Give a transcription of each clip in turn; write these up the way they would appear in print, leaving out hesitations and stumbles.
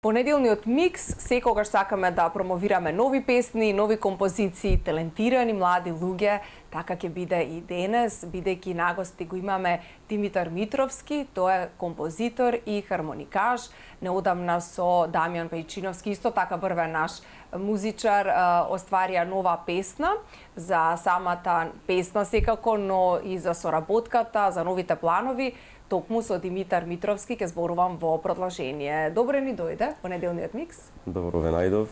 Понеделниот микс, секогаш сакаме да промовираме нови песни, нови композиции, талентирани млади луѓе, така ќе биде и денес, бидејќи на гости го имаме Димитар Митровски, тој е композитор и хармоникаш, неодамна со Дамјан Пејчиновски, исто така врвен наш музичар, остварија нова песна, за самата песна секако, но и за соработката, за новите планови. Токму со Димитар Митровски ќе зборувам во продолжение. Добре ни дојде понеделниот микс. Добро ве најдов.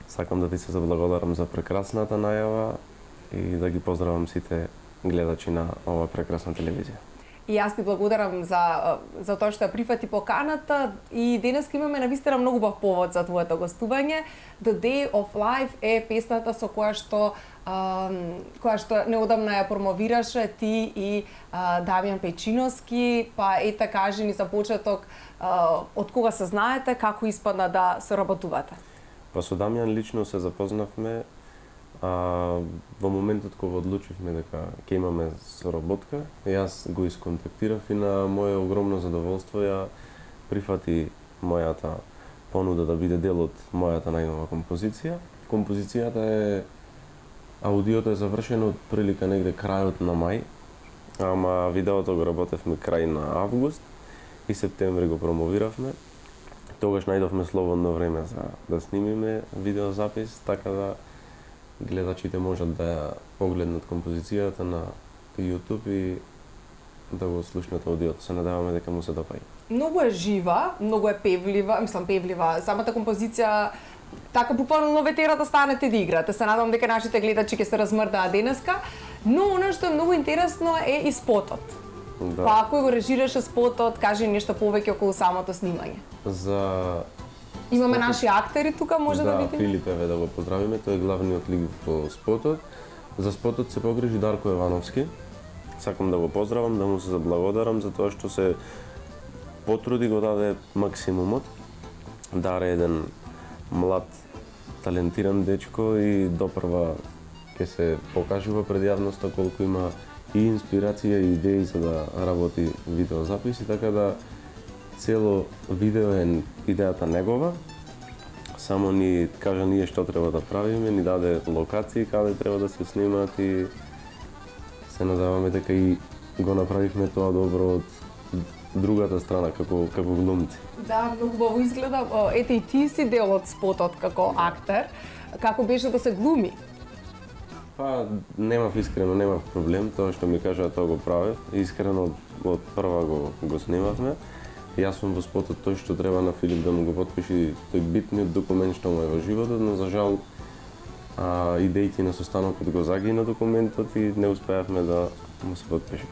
Сакам да ти се заблагодарам за прекрасната најава и да ги поздравам сите гледачи на ова прекрасна телевизија. И јас ти благодарам за тоа што ја прифати поканата и денес имаме навистина многу убав повод за твоето гостување. The Day of Life е песната со која што неодамна ја промовираше ти и Дамјан Пејчиновски, па ете кажи ни за почеток од кога се знаете, како испадна да соработувате? Па со Дамјан лично се запознавме во моментот кога одлучивме дека ќе имаме соработка. Јас го исконтактирав и на мое огромно задоволство ја прифати мојата понуда да биде дел од мојата најнова композиција. Композицијата е аудиото е завршено од прилика негде крајот на мај, ама видеото го работевме крај на август и септември го промовиравме. Тогаш најдовме слободно време за да снимиме видеозапис, така да гледачите можат да ја погледнат композицијата на YouTube и да го слушнат аудиото. Се надеваме дека му се допаѓа. Многу е жива, многу е певлива, певлива. Самата композиција така буквално ве тера да станете да играте. Се надевам дека нашите гледачи ќе се размрдаат денеска, но она што е многу интересно е и спотот. Да. Па кој го режираше спотот, кажи нешто повеќе околу самото снимање. Имаме наши актери тука, може да видиме? Да, Филип еве да го поздравиме, тој е главниот лик во спотот. За спотот се погрижи Дарко Евановски. Сакам да го поздравам, да му се заблагодарам за тоа што се потруди, го даде максимумот. Дар е еден млад, талентиран дечко и допрва ќе се покажува пред јавноста колку има и инспирација и идеи за да работи видеозаписи, така да цело видео е идејата негова. Само ни кажа ние што треба да правиме, ни даде локации каде треба да се снимаат и се надеваме дека и го направивме тоа добро од другата страна како глумци. Да, многу убаво изгледа. Ете и ти си дел од спотот како актер. Како беше да се глуми? Па немав проблем, тоа што ми кажа тоа го правев. Искрено од прва го снимавме. Јас сум во спотот тој што треба на Филип да му го потпиши тој битниот документ што му е во животот, но за жал идеите на состанокот го загина документот и не успеавме да му се потпиши.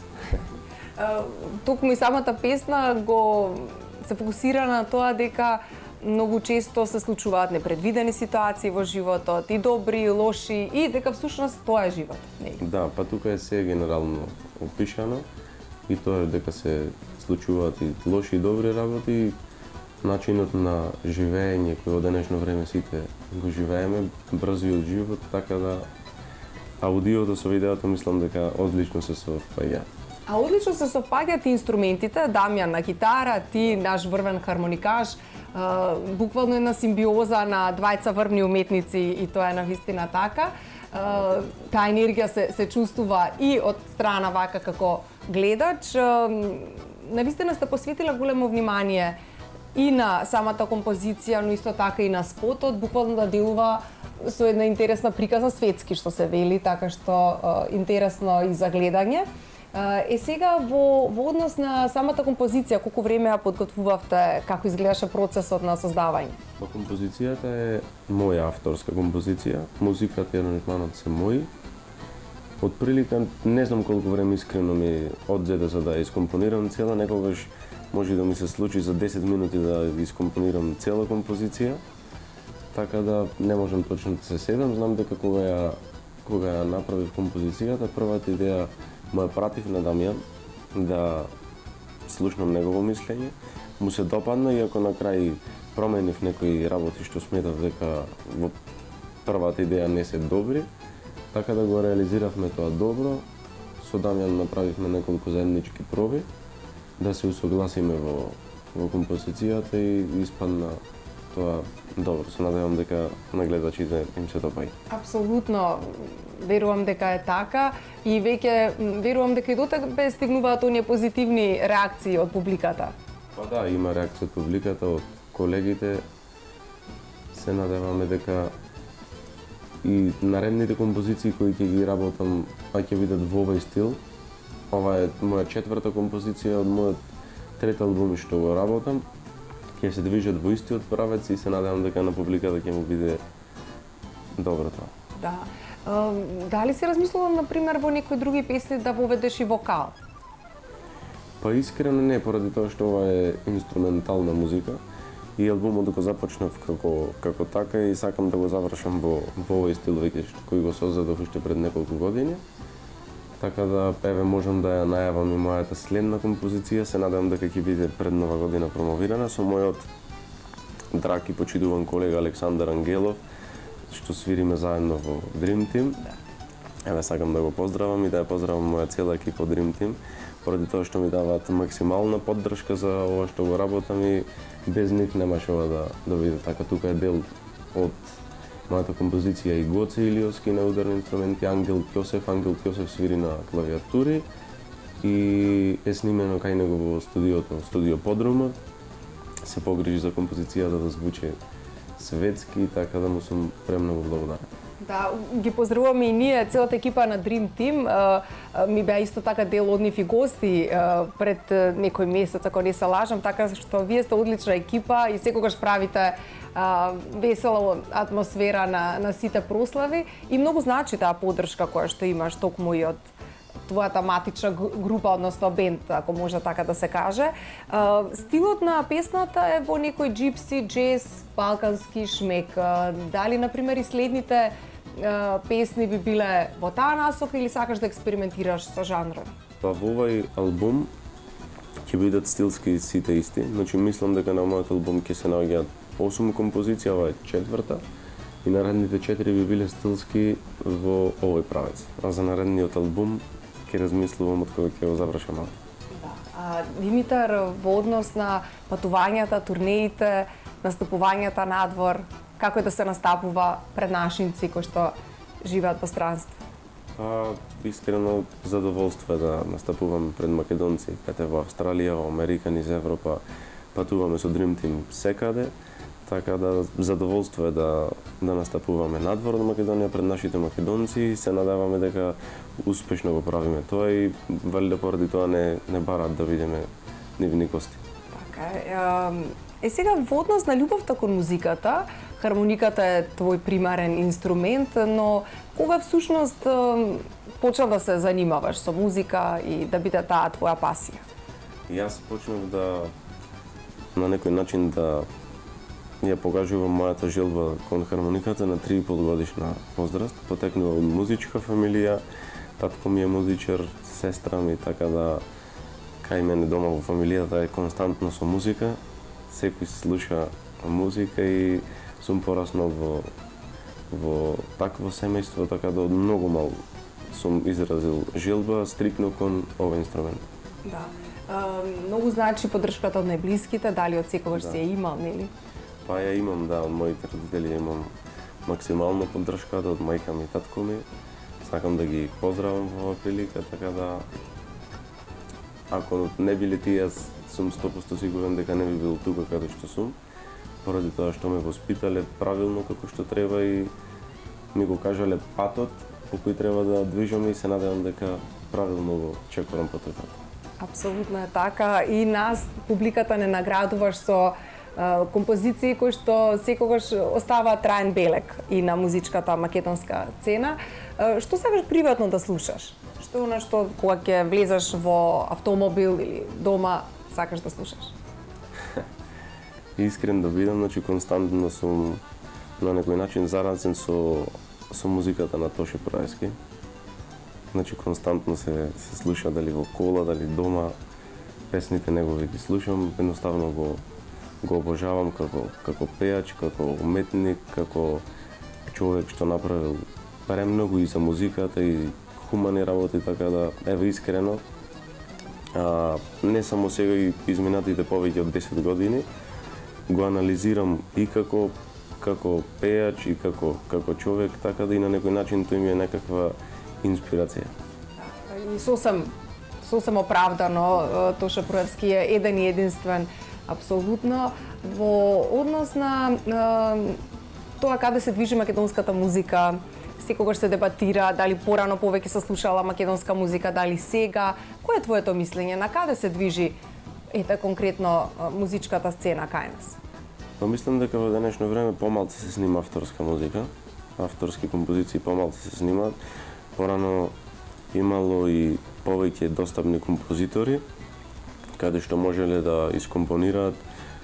Токму и самата песна се фокусира на тоа дека многу често се случуваат непредвидени ситуации во животот, и добри, и лоши, и дека всушност тоа е животот. Да, па тука е се генерално опишано и тоа е дека се случуваат и лоши и добри работи, начинот на живење кој во денешно време сите го живееме, брзиот живот, така да аудиото со видеото мислам дека одлично се совпаѓа. А одлично се совпаѓаат и инструментите, Дамјан на гитара, ти наш врвен хармоникаш, буквално една симбиоза на двајца врвни уметници и тоа е навистина така. Таа енергија се чувствува и од страна вака како гледач. Навистина сте посветила големо внимание и на самата композиција, но исто така и на спотот, буквално да делува со една интересна приказна светски што се вели, така што интересно и за гледање. Сега во однос на самата композиција, колку време ја подготвувавте, како изгледаше процесот на создавање? Па композицијата е моја авторска композиција, музиката и аранжманот се мои. Од прилика не знам колку време искрено ми одзеде за да ја искомпонирам цела, некогаш може да ми се случи за 10 минути да искомпонирам цела композиција, така да не можам точно да се седам. Знам дека кога ја направив композицијата, првата идеја му ја пратив на Дамјан да слушнам негово мислење. Му се допадна, иако на крај променив некои работи што сметав дека во првата идеја не се добри, така да го реализиравме тоа добро. Со Дамјан направивме неколку заеднички проби да се усогласиме во композицијата и испадна тоа добро, се надевам дека на гледачите им се допаѓа. Апсолутно, верувам дека е така и веќе верувам дека и до тебе стигнуваат оние позитивни реакции од публиката. Па да, има реакција од публиката, од колегите. Се надеваме дека и наредните композиции кои ќе ги работам, ќе бидат во овој стил. Ова е моја четврта композиција од мојот трети албум што го работам. Ќе се движат во истиот правец и се надевам дека на публиката ќе му биде добро тоа. Да. Дали си размислувал, например, во некои други песни да воведеш и вокал? Па искрено не, поради тоа што ова е инструментална музика и албумот го започнав како така и сакам да го завршам во овој стил веќе кој го создадов уште пред неколку години. Така да еве можам да ја најавам и мојата следна композиција, се надевам дека ќе биде пред нова година промовирана со мојот драг и почитуван колега Александар Ангелов, што свириме заедно во Dream Team. Еве сакам да го поздравам и да ја поздравам моја цела екипа од Dream Team, поради тоа што ми даваат максимална поддршка за ова што го работам и без нив немаше ова да биде така. Тука е дел од мојата композиција и Гоце Илиовски на ударни инструменти, Ангел Ќосев свири на клавиатури и е снимено кај него во студио Подрума. Се погрижи за композицијата да звучи светски, така да му сум премногу благодарен. Да, ги поздравуваме и ние, целата екипа на Dream Team. Ми беа исто така дел од нив и гости пред некој месец, ако не се лажам, така што вие сте одлична екипа и секогаш правите весела атмосфера на сите прослави и многу значи таа поддршка која што имаш токму и од твојата матична група, односно бенд, ако може така да се каже. Стилот на песната е во некој джипси, джез, балкански шмек. Дали, например, и следните песни би биле во таа насока или сакаш да експериментираш со жанрот? Па во овој албум ќе бидат стилски сите исти. Значи мислам дека на мојот албум ќе се наоѓаат 8 композиции, ова е четврта. И наредните 4 би биле стилски во овој правец. А за наредниот албум ќе размислувам од кога ќе го завршам. Да. Димитар, во однос на патувањата, турнеите, настапувањата надвор, како е да се настапува пред нашинци кои што живеат во странство? Искрено задоволство е да настапуваме пред македонци, ете во Австралија, во Америка, низ Европа, патуваме со Dream Team секаде, така да задоволство е да настапуваме надвор од Македонија пред нашите македонци и се надеваме дека успешно го правиме тоа и валида поради тоа не бараат да видиме нивни гости. Така е. Сега во однос на љубовта кон музиката, хармониката е твој примарен инструмент, но кога всушност почна да се занимаваш со музика и да биде таа твоја пасија? Јас почнав на некој начин да ја покажувам мојата желба кон хармониката на 3,5 годишна возраст. Потекнува од музичка фамилија, татко ми е музичар, сестра ми, така да кај мене дома во фамилијата е константно со музика. Секој слуша музика и сум пораснал во такво семејство, така да од многу мал сум изразил желба стрикно кон овој инструмент. Да. Многу значи поддршката од најблиските, дали од секогаш си ја имал, нели? Па ја имам, да, од моите родители имам максимална поддршка од мајка ми и татко ми. Сакам да ги поздравам во оваа прилика, така да ако не биле тие, јас сум 100% сигурен дека не би бил тука каде што сум, поради тоа што ме воспитале правилно како што треба и ми го кажале патот по кој треба да движам и се надевам дека правилно го чекорам по тој пат. Апсолутно е така и нас публиката не наградуваш со композиции кои што секогаш оставаат траен белег и на музичката македонска сцена. Што сакаш приватно да слушаш? Што е она што кога ќе влезеш во автомобил или дома сакаш да слушаш? Искрен да бидам, значи константно сум на некој начин заразен со музиката на Тоше Проески. Значи константно се слуша дали во кола, дали дома, песните негови ги слушам, едноставно го обожавам како пејач, како уметник, како човек што направил премногу и за музиката и хумани работи, така да еве искрено не само сега и изминатите повеќе од 10 години го анализирам и како пејач и како човек, така да и на некој начин тој ми е некаква инспирација. И сосем оправдано, Тоша Проевски е еден и единствен, апсолутно, во однос на тоа каде се движи македонската музика. Секогаш се дебатира дали порано повеќе се слушала македонска музика, дали сега. Кој е твоето мислење? На каде се движи конкретно музичката сцена кај нас? Па мислам дека во денешно време помалку се снима авторска музика. Авторски композиции помалку се снимаат. Порано имало и повеќе достапни композитори каде што можеле да искомпонираат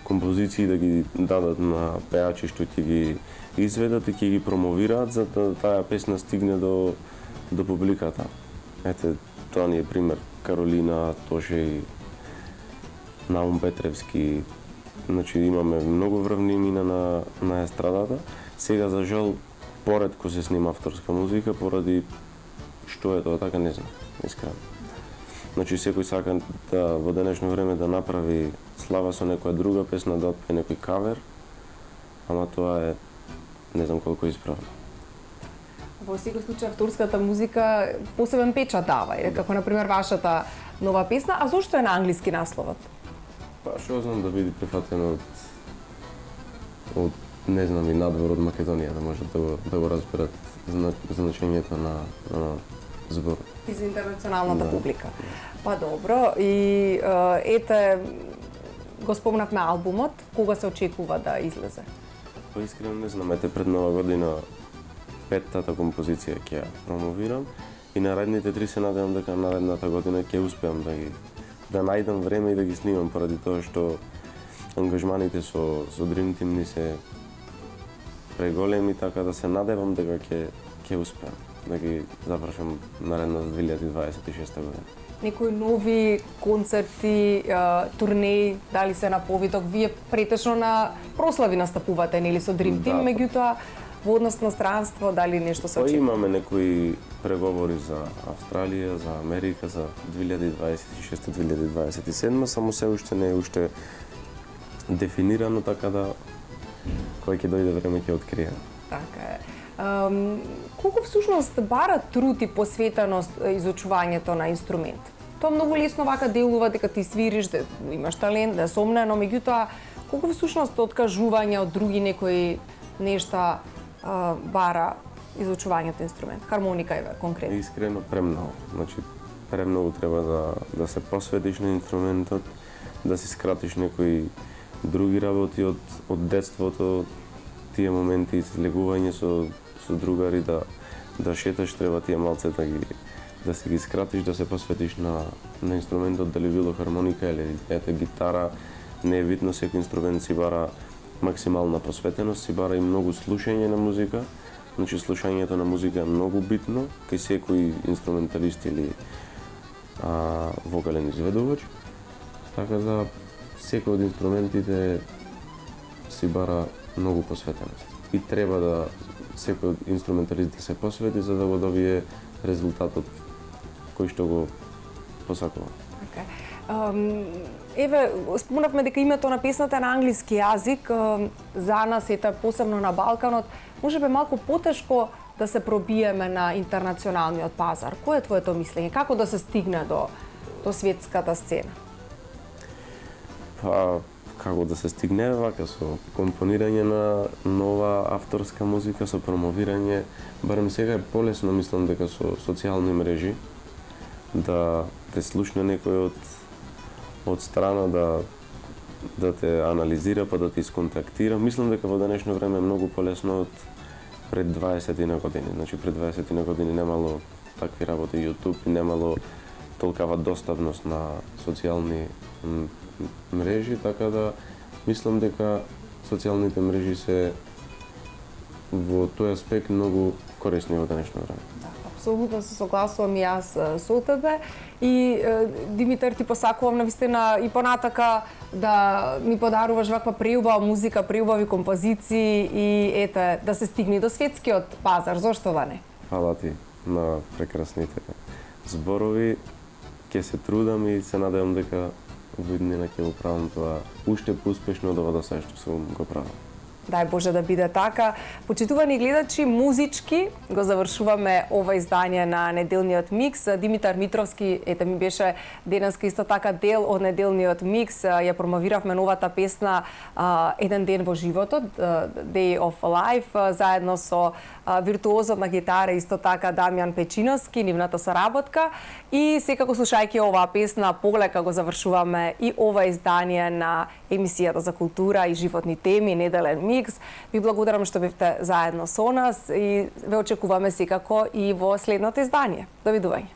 композиции да ги дадат на пејачи што ќе ги изведат и ќе ги промовираат за да таа песна стигне до публиката. Ете, тоа ни е пример Каролина, Тоше и Наум Петревски. Значи имаме многу врвни имена на естрадата. Сега за жал поретко се снима авторска музика поради што е тоа така не знам, искрено. Значи секој сака да во денешно време да направи слава со некоја друга песна, да отпее некој кавер, ама тоа е не знам колку исправно. Во секој случај авторската музика посебен печат дава, како на пример вашата нова песна, а зошто е на англиски насловот? Па што знам да биде прифатено од не знам и надвор од Македонија, да можат да го разберат значењето на зборот. И за интернационалната публика. Па добро, и ете, го спомнавме албумот, кога се очекува да излезе? Па искрено не знам, ете пред Нова година петтата композиција ќе ја промовирам и наредните три се надевам дека наредната година ќе успеам да најдам време и да ги снимам поради тоа што ангажманите со Dream Team ни се преголеми, така да се надевам дека ќе успеам да ги завршам наредната 2026 година. Некои нови концерти, турнеи, дали се на повиток? Вие претечно на прослави настапувате, нели, со Dream Team, меѓутоа во однос на странство, дали нешто се очекува? Имаме некои преговори за Австралија, за Америка, за 2026-2027, само се уште не е уште дефинирано, така да кој ќе дојде време ќе открие. Така е. Колку всушност бара труд и посветеност изучувањето на инструмент? Тоа многу лесно вака делува дека ти свириш, да имаш талент, да е сомнено, меѓутоа колку всушност откажување од други некои нешта бара изучувањето инструмент? Хармоника е конкретно. Искрено премногу. Значи премногу треба да се посветиш на инструментот, да си скратиш некои други работи од детството, тие моменти излегување со другари, да шеташ, треба тие малце да си ги скратиш, да се посветиш на инструментот, дали било хармоника или гитара, не е битно, секој инструмент си бара максимална посветеност, си бара и многу слушање на музика. Значи слушањето на музика е многу битно кај секој инструменталист или вокален изведувач. Така да секој од инструментите си бара многу посветеност. И треба да секој инструменталист да се посвети за да го добие резултатот кој што го посакува. Okay. Еве, спомнавме дека името на песната е на англиски јазик. За нас, ете, посебно на Балканот, можеби малку потешко да се пробиеме на интернационалниот пазар. Кој е твоето мислење? Како да се стигне до светската сцена? Па, како да се стигне вака со компонирање на нова авторска музика, со промовирање, барем сега е полесно, мислам дека со социјални мрежи да те слушне некој од страна, да те анализира, па да те исконтактира. Мислам дека во денешно време е многу полесно од пред 20 години. Значи пред 20 години немало такви работи YouTube и немало толкава достапност на социјални мрежи, така да мислам дека социјалните мрежи се во тој аспект многу корисни во денешно време. Апсолутно се согласувам и јас со тебе. И Димитар, ти посакувам навистина и понатака да ми подаруваш ваква преубава музика, преубави композиции и ете да се стигне до светскиот пазар, зошто да не? Фала ти на прекрасните зборови. Ќе се трудам и се надевам дека во иднина ќе го правам тоа уште поуспешно од ова до сега што сум го правил. Дај Боже да биде така. Почитувани гледачи, музички го завршуваме ова издание на неделниот микс. Димитар Митровски, ете ми беше денеска исто така дел од неделниот микс. Ја промовиравме новата песна Еден ден во животот, Day of Life, заедно со виртуозот на гитара исто така Дамјан Печиновски, нивната соработка. И секако слушајќи оваа песна, полека го завршуваме и ова издание на емисијата за култура и животни теми, неделен микс. Ви благодарам што бевте заедно со нас и ве очекуваме секако и во следното издание. Довидување.